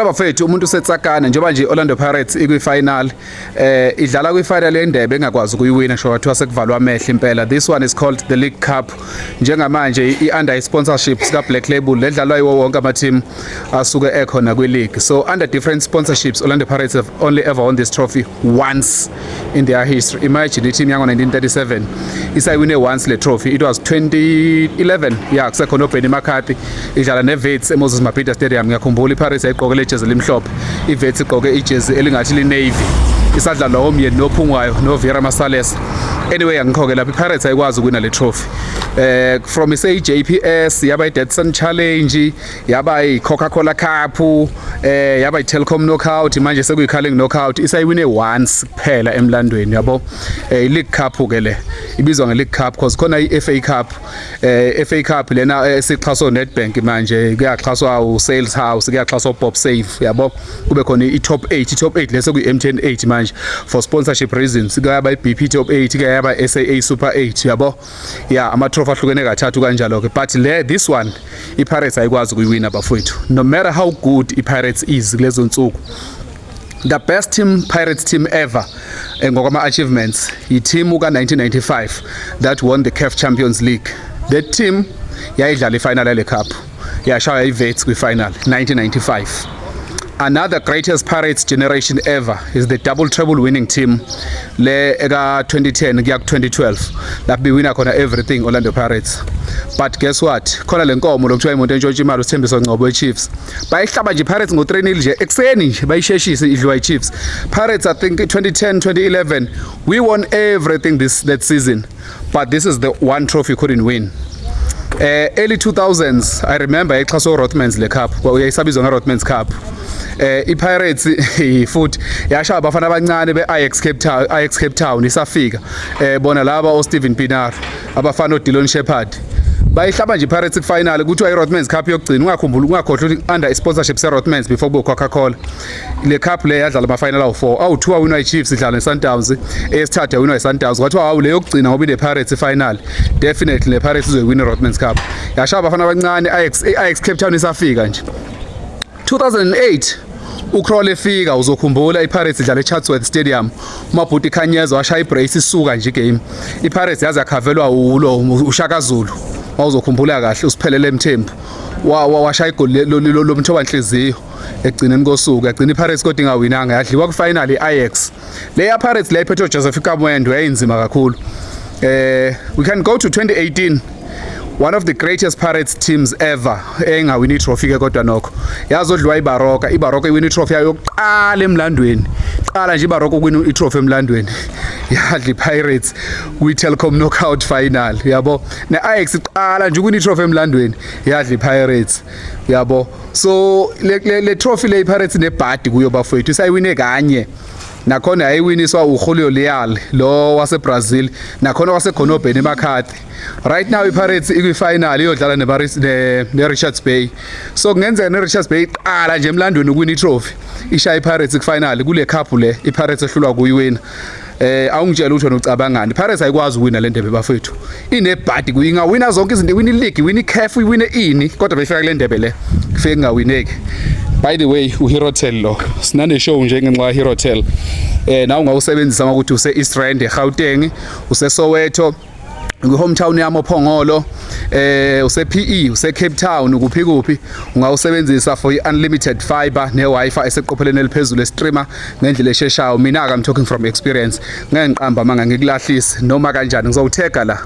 Okokuqala bafethu umuntu usetsakana njengoba nje Orlando Pirates ikwi-final idlala kwi-final yendebe engakwazi ukuyiwina sho wathiwa sekuvalwa amehlo impela. This one is called the League Cup. Njengamanje i-under sponsorship sika Black Label ledlalwa yiwo wonke ama-team asuke ekhona kwi-league. So under different sponsorships Orlando Pirates have only ever won this trophy once in their history. Imagine i-team yango 1937 isayibone once le trophy. It was 2011 kusekhona uBenny McCarthy idlala ne-Wits eMoses Mabhida Stadium. Ngiyakhumbula iPirates ayigqoke lejezi elimhlophe, i-Wits igqoke ijezi elingathi li-navy, isadla omyeni nophungwayo noVera Masales. Anyway angikho-ke lapha iPirates ayikwazi ukuwina le trophy. From i-JPS yaba i-Dadson Challenge, yaba i-Coca-Cola Cup, yaba i-Telkom Knockout, manje sekuyi-Carling Knockout. Isayiwine once kuphela emlandweni yabo. I-League Cup ke le ibizwa nge-League Cup because khona i-FA Cup. FA Cup lena esixhaswa Nedbank manje kuyaxhaswa uSales House, kuyaxhaswa Bob Safe yabo. Kube khona i-Top 8, i-Top 8 lese kuyi-MTN 8 manje for sponsorship reasons. Kuyaba i-BP Top 8, kuyaba SAA Super 8 yabo. Ama-trophy ahlukene kathathu kanjalo ke, but this one iPirates ayikwazi ukuyiwina bafowethu. No matter how good iPirates is kulezo nsuku, the best Pirates team ever ngokwama achievements i-team ka-1995 that won the CAF Champions League. That team yayidlala ifinal yale cup, yashaya i-Wits kwi-final 1995. Another greatest Pirates generation ever is the double treble winning team le eka 2010 kuya ku-2012 lapho biwina khona everything Orlando Pirates. But guess what, khona le nkomo lokuthiwa imoto entshontsha imali uSithembiso Ngcobo we-Chiefs bayihlaba nje Pirates ngo-3-0 nje ekuseni nje bayisheshise idliwa i-Chiefs. Pirates I think 2010 2011 we won everything that season, but this is the one trophy we couldn't win. Early 2000s I remember exhaso Rothmans le cup yayisabizwa nge-Rothmans Cup. iPirates futhi yashaya abafana abancane be-Ajax Cape Town isafika bona laba oSteven Pienaar abafana oDillon Shepherd bayihlaba nje iPirates kufinal kuthiwa iRothmans Cup yokugcina. Ungakhohlwa ukuthi under sponsorship seRothmans before kube Coca-Cola. Le cup le yadlala ama-final awu-4, awu-2 awinwa i-Chiefs idlala neSundowns, eyesithathu awinwa iSundowns. Kwathiwa hawu le yokugcina ngoba inePirates final definitely le Pirates izoyiwina iRothmans Cup. Yashaya abafana abancane i-Ajax Cape Town isafika nje. 2008 uCrawl efika uzokhumbula iPirates idlala eChatsworth Stadium, uMabhuti Khanyeza washaya ibrace isuka nje igame. iPirates yaze yakhavelwa ulo uShaka Zulu, wawuzokhumbula kahle usiphelele Mthembu washaya igoli lomthoba Nhliziyo egcineni kosuku. Yagcina iPirates kodwa ingawinanga, yadliwa kufinal iAjax. Le yaPirates le iphethwe Joseph Kamwendo yayinzima kakhulu. We can go to 2018, one of the greatest Pirates teams ever engawini trophy ke kodwa nokho yazodliwa iBaroka iwini trophy yayo yokuqala emlandweni. Qala nje iBaroka ukwini itrophy emlandweni yadla iPirates kwi-Telkom Knockout final yabo. Ne-Ajax iqala nje ukwini trophy emlandweni yadla iPirates yabo. So le trophy le iPirates nebhadi kuyo bafowethu isayiwine kanye. Nakhona yayiwiniswa uJulio Leal lo waseBrazil, nakhona wasekhona uBenny McCarthy. Right now iPirates ikwi-final iyodlala neRichards Bay. So kungenzeka neRichards Bay iqala nje emlandweni ukwini trophy ishaya iPirates kufinal kule cup le iPirates ehlulwa kuyiwina. Awungitshela ukuthi nocabangani iPirates ayikwazi ukuwina le ndebe bafethu. Inebhadi ingawina zonke izinto, iwina ileague, iwina iCAF, iwina ini, kodwa bayifika kule ndebe le kufike ngawineki. By the way uHerotel lo sinane show nje ngenxa yaHerotel. Na ungawusebenzisa ukuthi use East Rand eGauteng, use Soweto, kwi-hometown yami Phongolo, use PE, use Cape Town, kuphi ungawusebenzisa for i-unlimited fiber ne-Wi-Fi eseqopheleni eliphezulu streamer ngendlela esheshayo. Mina I'm talking from experience, ngeke ngiqamba manga ngikulahlise noma kanjani ngizowutega la